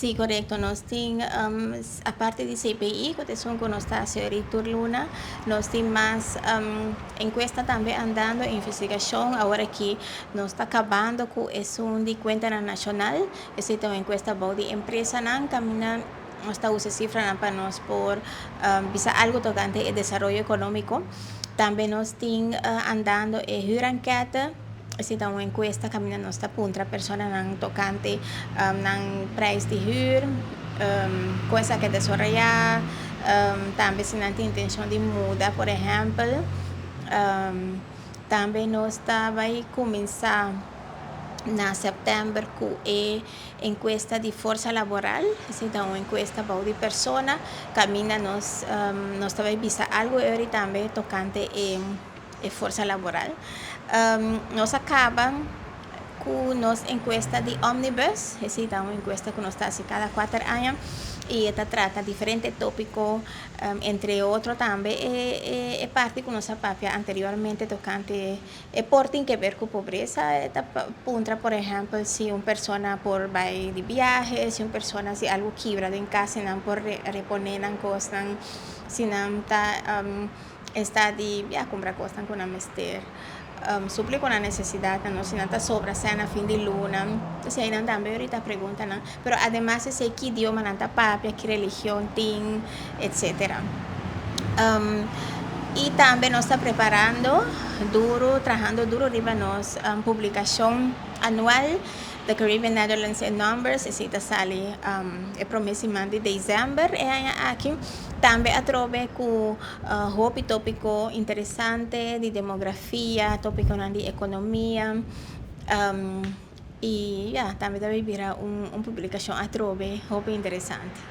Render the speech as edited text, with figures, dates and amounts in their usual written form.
Sì, corretto. Nós tem, a parte de CPI, que são que nós está a senhora Luna, nós tem mais encuesta também andando, investigação, agora que nós está acabando com esse de conta nacional, esse é uma encuesta boa de empresa, não caminha, nós está usando cifra para nós por bisa algo tocante ao desenvolvimento econômico. Também nós tem andando enquete. Essa é uma encuesta que nós está punta persona nang tocante nang price de huur, coisa que desarrollar, também se não tem intenção de mudar, por exemplo, também nós está vai começar na setembro com a encuesta de força laboral, essa é uma encuesta para de persona, camina nós também visa algo e também tocante a força laboral. Nós acabamos com nossa encuesta de Omnibus, essa é uma encuesta que nós fazemos cada 4 anos e esta trata diferentes tópicos, entre outros também, e parte que nós papia anteriormente tocante e portem que ver com pobreza, esta punta, por exemplo, se uma pessoa por vai de viaje, se uma pessoa se algo quebra em casa, não por reponer as coisas, se não está de comprar coisas com a mester. Suplir con la necesidad, no si nada sobra sea a fin de luna, si hay nada también ahorita preguntan, ¿no? Pero además ese qué idioma nada papia, qué religión tiene, etcétera. Y también nos está preparando duro, trabajando duro arriba nos publicación anual The Caribbean Netherlands and Numbers, essa sale de dezembro e aqui também atrove com tópico interessante de demografia, tópico de economia e também deve vir uma publicação atrove, interessante.